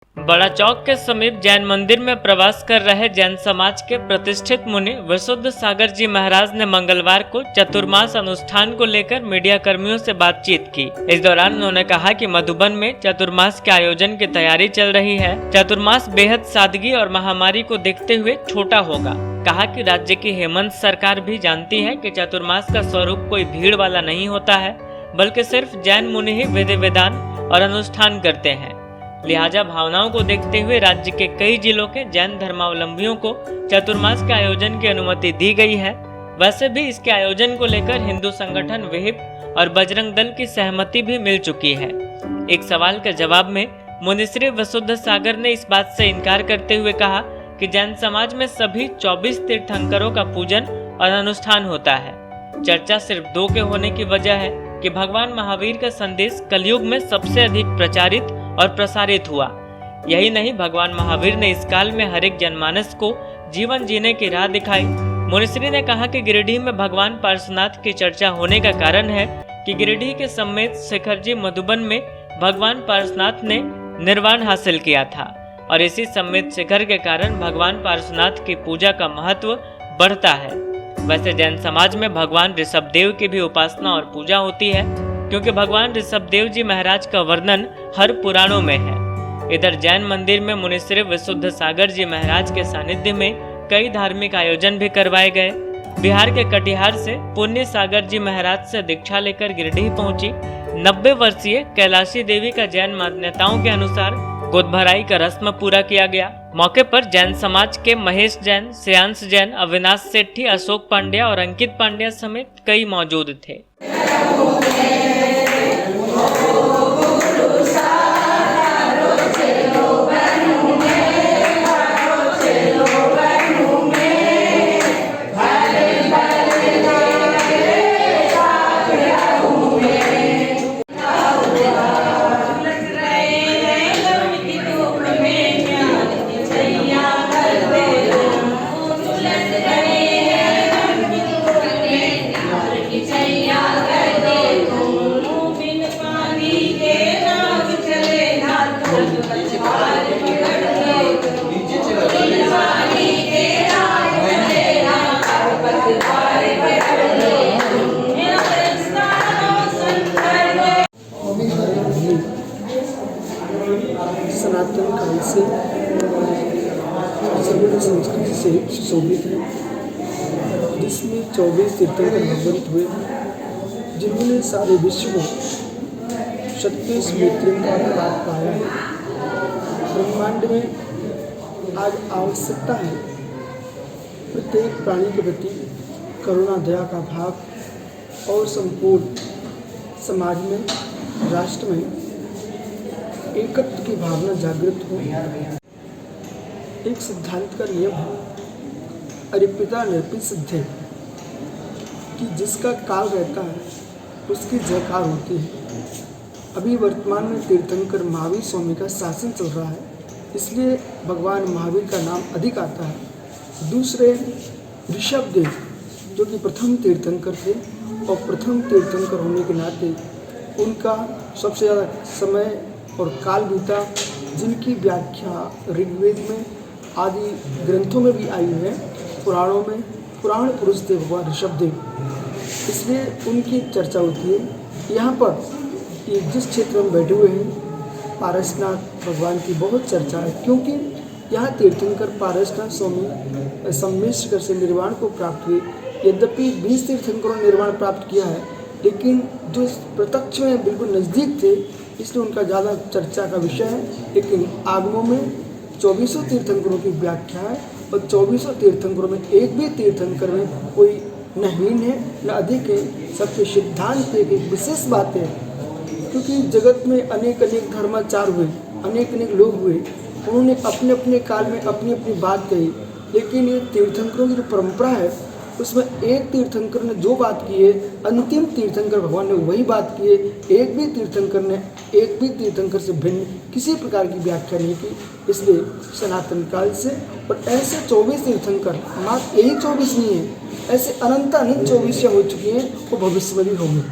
बड़ा चौक के समीप जैन मंदिर में प्रवास कर रहे जैन समाज के प्रतिष्ठित मुनि विशुद्ध सागर जी महाराज ने मंगलवार को चतुर्मास अनुष्ठान को लेकर मीडिया कर्मियों से बातचीत की। इस दौरान उन्होंने कहा कि मधुबन में चतुर्मास के आयोजन की तैयारी चल रही है। चतुर्मास बेहद सादगी और महामारी को देखते हुए छोटा होगा। कहा कि राज्य की हेमंत सरकार भी जानती है कि चतुर्मास का स्वरूप कोई भीड़ वाला नहीं होता है, बल्कि सिर्फ जैन मुनि ही विधि विधान और अनुष्ठान करते हैं। लिहाजा भावनाओं को देखते हुए राज्य के कई जिलों के जैन धर्मावलंबियों को चतुर्मास के आयोजन की अनुमति दी गई है। वैसे भी इसके आयोजन को लेकर हिंदू संगठन विहिप और बजरंग दल की सहमति भी मिल चुकी है। एक सवाल के जवाब में मुनिश्री विशुद्ध सागर ने इस बात से इनकार करते हुए कहा कि जैन समाज में सभी 24 तीर्थंकरों का पूजन और अनुष्ठान होता है। चर्चा सिर्फ 2 के होने की वजह है कि भगवान महावीर का संदेश कलयुग में सबसे अधिक प्रचारित और प्रसारित हुआ। यही नहीं, भगवान महावीर ने इस काल में हर एक जनमानस को जीवन जीने की राह दिखाई। मुनिश्री ने कहा कि गिरिडीह में भगवान पार्श्वनाथ की चर्चा होने का कारण है कि गिरिडीह के समेत शिखर जी मधुबन में भगवान पार्श्वनाथ ने निर्वाण हासिल किया था और इसी समेत शिखर के कारण भगवान पार्श्वनाथ की पूजा का महत्व बढ़ता है। वैसे जैन समाज में भगवान ऋषभदेव की भी उपासना और पूजा होती है, क्योंकि भगवान ऋषभदेव जी महाराज का वर्णन हर पुराणों में है। इधर जैन मंदिर में मुनिश्री विशुद्ध सागर जी महाराज के सानिध्य में कई धार्मिक आयोजन भी करवाए गए। बिहार के कटिहार से पुण्य सागर जी महाराज से दीक्षा लेकर गिरिडीह पहुंची 90 वर्षीय कैलाशी देवी का जैन मान्यताओं के अनुसार गोद भराई का रस्म पूरा किया गया। मौके पर जैन समाज के महेश जैन, श्रेयांश जैन, अविनाश सेठी, अशोक पांड्या और अंकित पांड्या समेत कई मौजूद थे। सनातन काल से सभ्य संस्कृति से सुशोभित है, जिसमें 24 तीर्थंकर भगवंत हुए, जिन्होंने सारे विश्व में 36 मृत्युओं का प्राप्त पाया है। ब्रह्मांड में आज आवश्यकता है प्रत्येक प्राणी के प्रति करुणा दया का भाव और संपूर्ण समाज में, राष्ट्र में एकत्व की भावना जागृत हो। एक सिद्धांत का नियम है, अरिपिता निर्पित सिद्धे, कि जिसका काल रहता है उसकी जयकार होती है। अभी वर्तमान में तीर्थंकर महावीर स्वामी का शासन चल रहा है, इसलिए भगवान महावीर का नाम अधिक आता है। दूसरे ऋषभदेव जो कि प्रथम तीर्थंकर थे और प्रथम तीर्थंकर होने के नाते उनका सबसे ज़्यादा समय और काल बीता, जिनकी व्याख्या ऋग्वेद में आदि ग्रंथों में भी आई है, पुराणों में पुराण पुरुष थे भगवान ऋषभदेव, इसलिए उनकी चर्चा होती है। यहाँ पर ये जिस क्षेत्र में बैठे हुए हैं पारसनाथ भगवान की बहुत चर्चा है, क्योंकि यहाँ तीर्थंकर पारसनाथ स्वामी सम्मिश्र से निर्वाण को प्राप्त हुए। यद्यपि 20 तीर्थंकरों ने निर्वाण प्राप्त किया है, लेकिन जो प्रत्यक्ष में बिल्कुल नज़दीक थे इसलिए उनका ज़्यादा चर्चा का विषय है। लेकिन आगमों में 24 तीर्थंकरों की व्याख्या है और 24 तीर्थंकरों में एक भी तीर्थंकर में कोई न हीन है न अधिक है। सबके सिद्धांत पे एक विशेष बात है, क्योंकि जगत में अनेक अनेक धर्माचार हुए, अनेक अनेक लोग हुए, उन्होंने अपने अपने काल में अपनी अपनी बात कही, लेकिन ये तीर्थंकरों की जो परंपरा है उसमें एक तीर्थंकर ने जो बात की है, अंतिम तीर्थंकर भगवान ने वही बात की है। एक भी तीर्थंकर ने एक भी तीर्थंकर से भिन्न किसी प्रकार की व्याख्या नहीं की। इसलिए सनातन काल से और ऐसे 24 तीर्थंकर, मात्र यही 24 नहीं है, ऐसे अनंत 24 हो चुकी हैं, वो भविष्य में भी होंगे।